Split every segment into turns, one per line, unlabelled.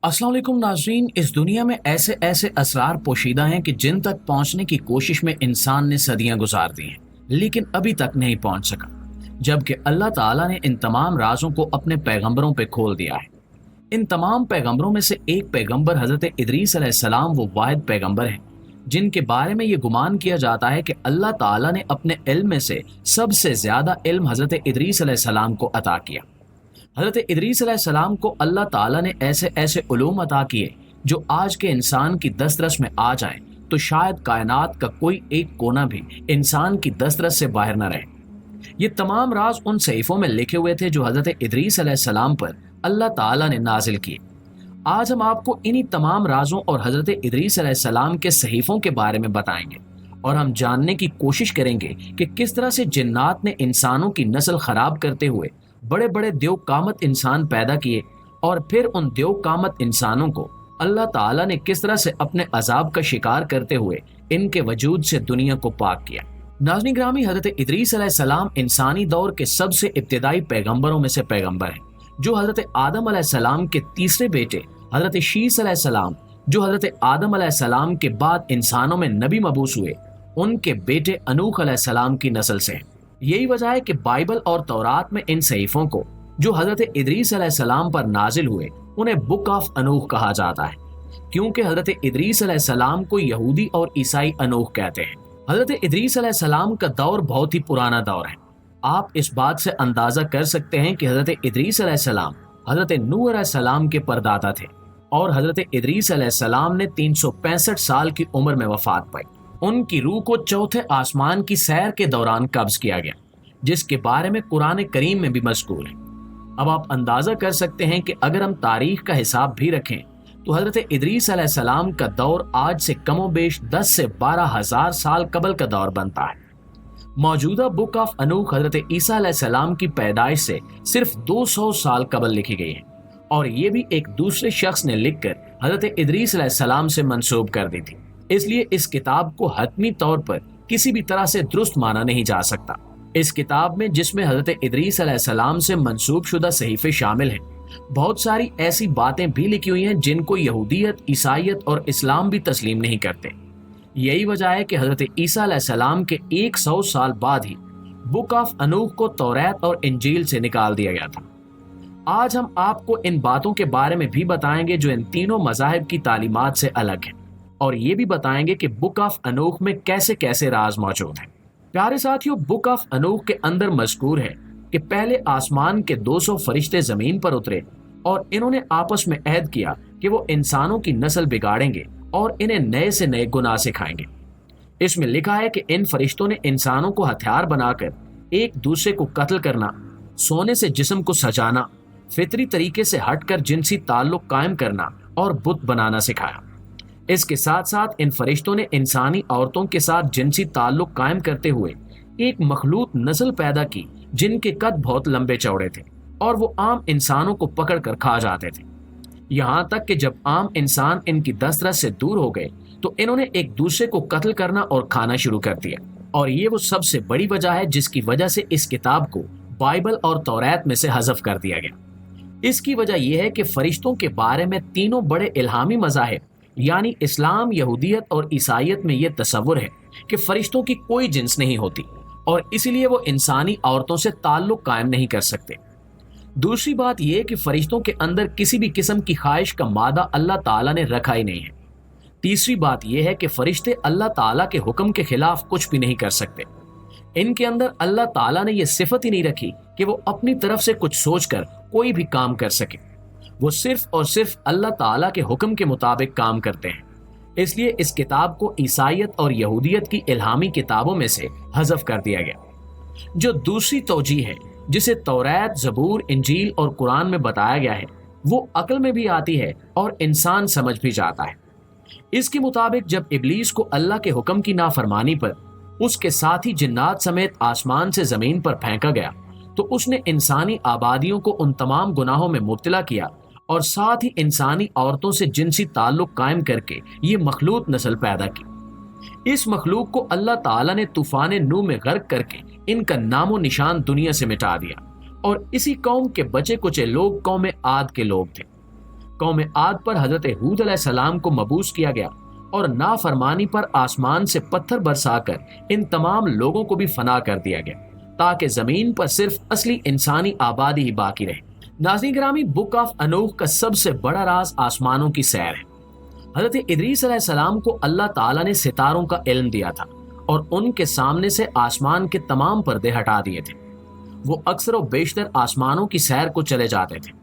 अस्सलाम वालेकुम नाजरीन। इस दुनिया में ऐसे ऐसे असरार पोशीदा हैं कि जिन तक पहुंचने की कोशिश में इंसान ने सदियां गुजार दी हैं, लेकिन अभी तक नहीं पहुंच सका, जबकि अल्लाह ताला ने इन तमाम राजों को अपने पैगंबरों पे खोल दिया है। इन तमाम पैगंबरों में से एक पैगंबर हजरत इदरीस अलैहिस्सलाम वो वाहिद पैगंबर हैं जिनके बारे में ये गुमान किया जाता है कि अल्लाह ताला ने अपने इल्म में से सबसे ज्यादा इल्म हजरत इदरीस अलैहिस्सलाम को अता किया। हजरत इदरीस अलैहिस्सलाम को अल्लाह ताला ने ऐसे ऐसे उलूम अता किए जो आज के इंसान की दस्तरस में आ जाए तो शायद कायनात का कोई एक कोना भी इंसान की दस्तरस से बाहर न रहे। ये तमाम राज उन सहीफों में लिखे हुए थे जो हजरत इदरीस अलैहिस्सलाम पर अल्लाह ताला ने नाजिल किए। आज हम आपको इन्हीं तमाम राजों और हजरत इदरीस अलैहिस्सलाम के सहीफों के बारे में बताएंगे और हम जानने की कोशिश करेंगे कि किस तरह से जिन्नात ने इंसानों की नस्ल खराब करते हुए बड़े बड़े देव कामत इंसान पैदा किए और फिर उन देव कामत इंसानों को अल्लाह ताला ने किस तरह से अपने अजाब का शिकार करते हुए इनके वजूद से दुनिया को पाक किया। नाज़रीन ग्रामी, हजरत इदरीस अलैहिस्सलाम इंसानी दौर के सबसे इब्तिदाई पैगंबरों में से पैगंबर हैं, जो हजरत आदम अलैहिस्सलाम के तीसरे बेटे हजरत शीस अलैहिस्सलाम, जो हजरत आदम अलैहिस्सलाम के बाद इंसानों में नबी मबूस हुए, उनके बेटे अनूख अलैहिस्सलाम की नस्ल से हैं। यही वजह है कि बाइबल और तौरात में इन सहीफों को जो हजरत इदरीस अलैहिस्सलाम पर नाजिल हुए उन्हें बुक ऑफ अनूख कहा जाता है, क्योंकि हजरत इदरीस अलैहिस्सलाम को यहूदी और ईसाई अनूख कहते हैं। हजरत इदरीस अलैहिस्सलाम का दौर बहुत ही पुराना दौर है। आप इस बात से अंदाजा कर सकते हैं कि हजरत इदरीस अलैहिस्सलाम हजरत नूह अलैहिस्सलाम के परदादा थे और हजरत इदरीस अलैहिस्सलाम ने 365 साल की उम्र में वफात पाई। उनकी रूह को चौथे आसमान की सैर के दौरान कब्ज किया गया, जिसके बारे में कुरान करीम में भी मज़कूर है। अब आप अंदाजा कर सकते हैं कि अगर हम तारीख का हिसाब भी रखें तो हजरत इदरीस अलैहिस्सलाम का दौर आज से कमोबेश 10 से 12 हजार साल कबल का दौर बनता है। मौजूदा बुक ऑफ अनूख हजरत ईसा अलैहिस्सलाम की पैदाइश से सिर्फ 200 साल कबल लिखी गई है और ये भी एक दूसरे शख्स ने लिखकर हजरत इदरीस अलैहिस्सलाम से मंसूब कर दी थी। इसलिए इस किताब को हतमी तौर पर किसी भी तरह से दुरुस्त माना नहीं जा सकता। इस किताब में, जिसमें हजरत इदरीस अलैहिस्सलाम से मंसूब शुदा सहीफे शामिल हैं, बहुत सारी ऐसी बातें भी लिखी हुई हैं जिनको यहूदियत, ईसाईयत और इस्लाम भी तस्लीम नहीं करते। यही वजह है कि हजरत ईसा अलैहिस्सलाम के 100 साल बाद ही बुक ऑफ अनूख को तौरात और इंजील से निकाल दिया गया था। आज हम आपको इन बातों के बारे में भी बताएंगे जो इन तीनों मज़ाहिब की तालीमात से अलग हैं, और ये भी बताएंगे कि बुक ऑफ अनूख में कैसे कैसे राज मौजूद हैं। प्यारे साथियों, बुक ऑफ अनूख के अंदर मज़कूर है कि पहले आसमान के 200 फरिश्ते जमीन पर उतरे और इन्होंने आपस में अहद किया कि वो इंसानों की नस्ल बिगाड़ेंगे और इन्हें नए से नए गुनाह सिखाएंगे। इसमें लिखा है कि इन फरिश्तों ने इंसानों को हथियार बनाकर एक दूसरे को कत्ल करना, सोने से जिस्म को सजाना, फितरी तरीके से हटकर जिनसी ताल्लुक कायम करना और बुत बनाना सिखाया। इसके साथ साथ इन फरिश्तों ने इंसानी औरतों के साथ जिनसी ताल्लुक कायम करते हुए एक मखलूत नस्ल पैदा की जिनके कद बहुत लंबे चौड़े थे और वो आम इंसानों को पकड़ कर खा जाते थे। यहाँ तक कि जब आम इंसान इनकी दस्तरस से दूर हो गए तो इन्होंने एक दूसरे को कत्ल करना और खाना शुरू कर दिया। और ये वो सबसे बड़ी वजह है जिसकी वजह से इस किताब को बाइबल और तौरात में से हज़फ कर दिया गया। इसकी वजह यह है कि फरिश्तों के बारे में तीनों बड़े इल्हामी मज़ाहिब यानी इस्लाम, यहूदियत और ईसाईयत में यह तसव्वुर है कि फरिश्तों की कोई जिन्स नहीं होती और इसीलिए वो इंसानी औरतों से ताल्लुक कायम नहीं कर सकते। दूसरी बात यह कि फरिश्तों के अंदर किसी भी किस्म की ख्वाहिश का मादा अल्लाह ताला ने रखा ही नहीं है। तीसरी बात यह है कि फरिश्ते अल्लाह ताला के हुक्म के खिलाफ कुछ भी नहीं कर सकते। इनके अंदर अल्लाह ताला ने यह सिफत ही नहीं रखी कि वो अपनी तरफ से कुछ सोचकर कोई भी काम कर सके। वो सिर्फ और सिर्फ अल्लाह ताला के हुक्म के मुताबिक काम करते हैं। इसलिए इस किताब को ईसाईयत और यहूदियत की इल्हामी किताबों में से हज़फ कर दिया गया। जो दूसरी तौजी है जिसे तौरात, ज़बूर, इंजील और कुरान में बताया गया है, वो अक्ल में भी आती है और इंसान समझ भी जाता है। इसके मुताबिक जब इब्लीस को अल्लाह के हुक्म की नाफरमानी पर उसके साथ ही जिन्नात समेत आसमान से जमीन पर फेंका गया तो उसने इंसानी आबादियों को उन तमाम गुनाहों में मुब्तला किया और साथ ही इंसानी औरतों से जिनसी ताल्लुक कायम करके ये मखलूत नस्ल पैदा की। इस मखलूक को अल्लाह ताला ने तूफान नूह में गर्क करके इनका नामो निशान दुनिया से मिटा दिया और इसी कौम के बचे कुचे लोग कौम आद के लोग थे। قوم عاد پر حضرت ہود علیہ السلام کو مبعوث کیا گیا اور نافرمانی پر آسمان سے پتھر برسا کر ان تمام لوگوں کو بھی فنا کر دیا گیا تاکہ زمین پر صرف اصلی انسانی آبادی ہی باقی رہے۔ ناظرین گرامی، بک آف انوح کا سب سے بڑا راز آسمانوں کی سیر ہے۔ حضرت ادریس علیہ السلام کو اللہ تعالیٰ نے ستاروں کا علم دیا تھا اور ان کے سامنے سے آسمان کے تمام پردے ہٹا دیے تھے۔ وہ اکثر و بیشتر آسمانوں کی سیر کو چلے جاتے تھے۔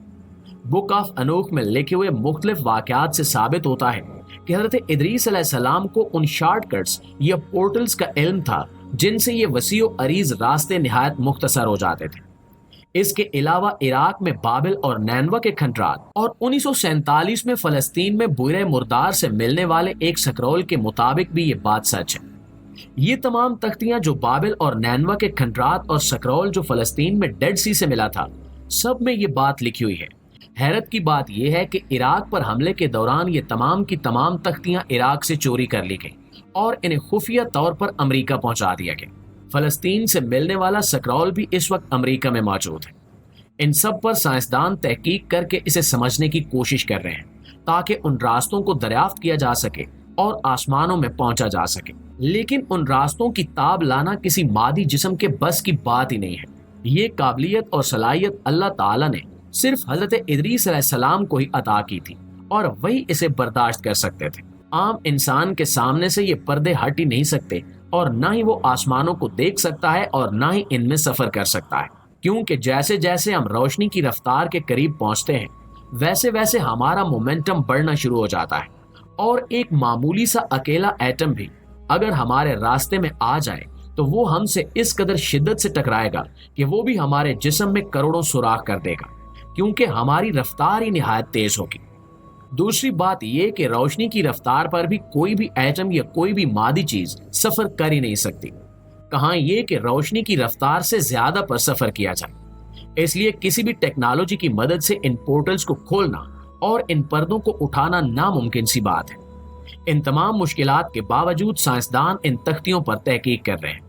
بک آف انوح میں لکھے ہوئے مختلف واقعات سے ثابت ہوتا ہے کہ حضرت ادریس علیہ السلام کو ان شارٹ کٹس یا پورٹلز کا علم تھا جن سے یہ وسیع و عریض راستے نہایت مختصر ہو جاتے تھے۔ اس کے علاوہ عراق میں بابل اور نینوا کے کھنڈرات اور 1947 میں فلسطین میں بحیرہ مردار سے ملنے والے ایک سکرول کے مطابق بھی یہ بات سچ ہے۔ یہ تمام تختیاں جو بابل اور نینوا کے کھنڈرات اور سکرول جو فلسطین میں ڈیڈ سی سے ملا تھا، سب میں یہ بات لکھی ہوئی ہے۔ حیرت کی بات یہ ہے کہ عراق پر حملے کے دوران یہ تمام کی تمام تختیاں عراق سے چوری کر لی گئیں اور انہیں خفیہ طور پر امریکہ پہنچا دیا گیا۔ فلسطین سے ملنے والا سکرول بھی اس وقت امریکہ میں موجود ہے۔ ان سب پر سائنسدان تحقیق کر کے اسے سمجھنے کی کوشش کر رہے ہیں تاکہ ان راستوں کو دریافت کیا جا سکے اور آسمانوں میں پہنچا جا سکے، لیکن ان راستوں کی تاب لانا کسی مادی جسم کے بس کی بات ہی نہیں ہے۔ یہ قابلیت اور صلاحیت اللہ تعالیٰ نے صرف حضرت ادریس علیہ السلام کو ہی عطا کی تھی اور وہی اسے برداشت کر سکتے تھے۔ عام انسان کے سامنے سے یہ پردے ہٹ ہی نہیں سکتے اور نہ ہی وہ آسمانوں کو دیکھ سکتا ہے اور نہ ہی ان میں سفر کر سکتا ہے، کیونکہ جیسے جیسے ہم روشنی کی رفتار کے قریب پہنچتے ہیں ویسے ویسے ہمارا مومنٹم بڑھنا شروع ہو جاتا ہے، اور ایک معمولی سا اکیلا ایٹم بھی اگر ہمارے راستے میں آ جائے تو وہ ہم سے اس قدر شدت سے ٹکرائے گا کہ وہ بھی ہمارے جسم میں کروڑوں سوراخ کر دے گا، کیونکہ ہماری رفتار ہی نہایت تیز ہوگی۔ دوسری بات یہ کہ روشنی کی رفتار پر بھی کوئی بھی ایٹم یا کوئی بھی مادی چیز سفر کر ہی نہیں سکتی، کہاں یہ کہ روشنی کی رفتار سے زیادہ پر سفر کیا جائے۔ اس لیے کسی بھی ٹیکنالوجی کی مدد سے ان پورٹلز کو کھولنا اور ان پردوں کو اٹھانا ناممکن سی بات ہے۔ ان تمام مشکلات کے باوجود سائنسدان ان تختیوں پر تحقیق کر رہے ہیں۔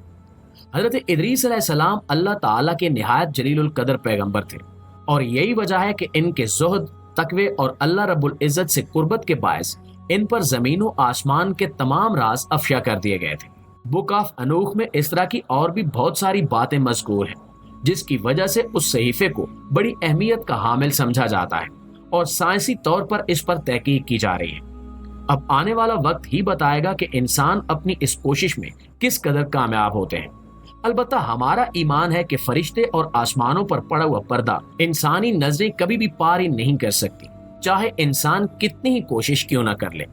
حضرت ادریس علیہ السلام اللہ تعالیٰ کے نہایت جلیل القدر پیغمبر تھے، اور یہی وجہ ہے کہ ان کے زہد، تقوی اور اللہ رب العزت سے قربت کے باعث ان پر زمین و آسمان کے تمام راز افشا کر دیے گئے تھے۔ بک آف انوح میں اس طرح کی اور بھی بہت ساری باتیں مذکور ہیں جس کی وجہ سے اس صحیفے کو بڑی اہمیت کا حامل سمجھا جاتا ہے اور سائنسی طور پر اس پر تحقیق کی جا رہی ہے۔ اب آنے والا وقت ہی بتائے گا کہ انسان اپنی اس کوشش میں کس قدر کامیاب ہوتے ہیں۔ البتہ ہمارا ایمان ہے کہ فرشتے اور آسمانوں پر پڑا ہوا پردہ انسانی نظریں کبھی بھی پار ہی نہیں کر سکتی، چاہے انسان کتنی ہی کوشش کیوں نہ کر لے۔